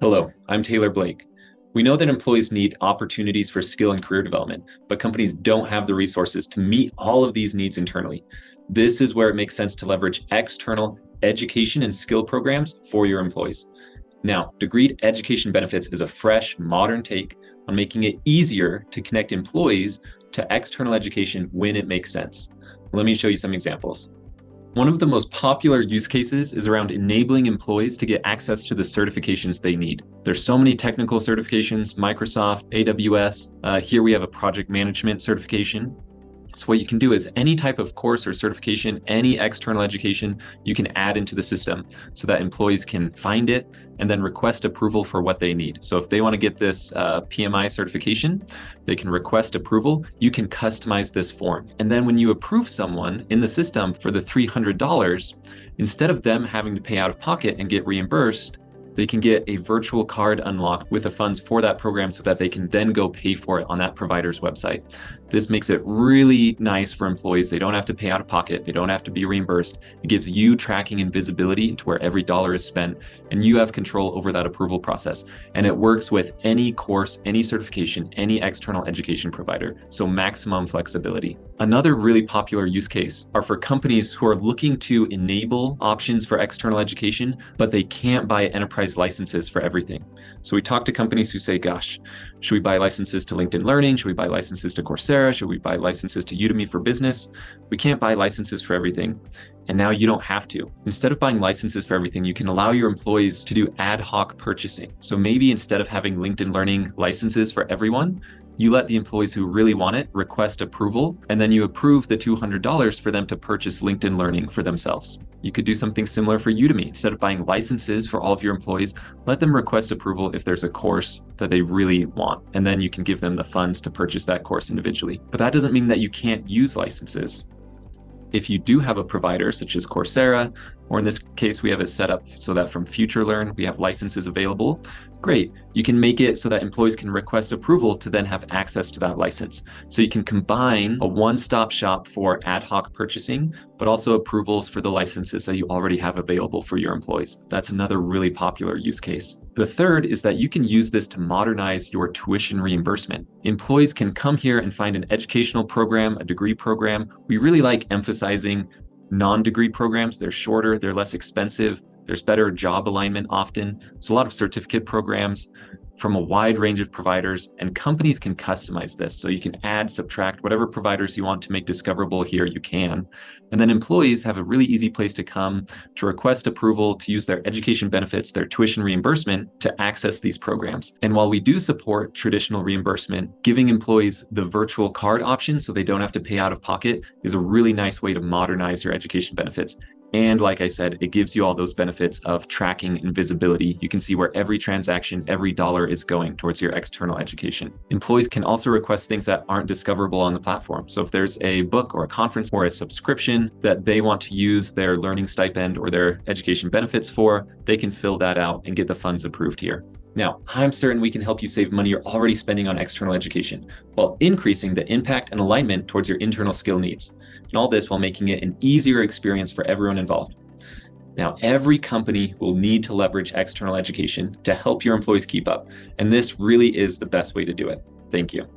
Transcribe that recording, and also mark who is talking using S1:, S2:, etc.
S1: Hello, I'm Taylor Blake. We know that employees need opportunities for skill and career development, but companies don't have the resources to meet all of these needs internally. This is where it makes sense to leverage external education and skill programs for your employees. Now, Degreed Education Benefits is a fresh, modern take on making it easier to connect employees to external education when it makes sense. Let me show you some examples. One of the most popular use cases is around enabling employees to get access to the certifications they need. There's so many technical certifications, Microsoft, AWS. Here we have a project management certification. So what you can do is any type of course or certification, any external education, you can add into the system so that employees can find it and then request approval for what they need. So if they want to get this PMI certification, they can request approval. You can customize this form. And then when you approve someone in the system for the $300, instead of them having to pay out of pocket and get reimbursed, they can get a virtual card unlocked with the funds for that program so that they can then go pay for it on that provider's website. This makes it really nice for employees. They don't have to pay out of pocket. They don't have to be reimbursed. It gives you tracking and visibility into where every dollar is spent, and you have control over that approval process. And it works with any course, any certification, any external education provider. So maximum flexibility. Another really popular use case are for companies who are looking to enable options for external education, but they can't buy enterprise licenses for everything. So we talk to companies who say, gosh, should we buy licenses to LinkedIn Learning? Should we buy licenses to Coursera? Should we buy licenses to Udemy for business? We can't buy licenses for everything. And now you don't have to. Instead of buying licenses for everything, you can allow your employees to do ad hoc purchasing. So maybe instead of having LinkedIn Learning licenses for everyone, you let the employees who really want it request approval, and then you approve the $200 for them to purchase LinkedIn Learning for themselves. You could do something similar for Udemy. Instead of buying licenses for all of your employees, let them request approval if there's a course that they really want, and then you can give them the funds to purchase that course individually. But that doesn't mean that you can't use licenses. If you do have a provider such as Coursera, or in this case, we have it set up so that from FutureLearn, we have licenses available, great. You can make it so that employees can request approval to then have access to that license. So you can combine a one-stop shop for ad hoc purchasing, but also approvals for the licenses that you already have available for your employees. That's another really popular use case. The third is that you can use this to modernize your tuition reimbursement. Employees can come here and find an educational program, a degree program. We really like emphasizing non-degree programs. They're shorter, they're less expensive, there's better job alignment often. So a lot of certificate programs from a wide range of providers, and companies can customize this. So you can add, subtract, whatever providers you want to make discoverable here, you can. And then employees have a really easy place to come to request approval to use their education benefits, their tuition reimbursement to access these programs. And while we do support traditional reimbursement, giving employees the virtual card option so they don't have to pay out of pocket is a really nice way to modernize your education benefits. And like I said, it gives you all those benefits of tracking and visibility. You can see where every transaction, every dollar is going towards your external education. Employees can also request things that aren't discoverable on the platform. So if there's a book or a conference or a subscription that they want to use their learning stipend or their education benefits for, they can fill that out and get the funds approved here. Now, I'm certain we can help you save money you're already spending on external education while increasing the impact and alignment towards your internal skill needs. And all this while making it an easier experience for everyone involved. Now, every company will need to leverage external education to help your employees keep up. And this really is the best way to do it. Thank you.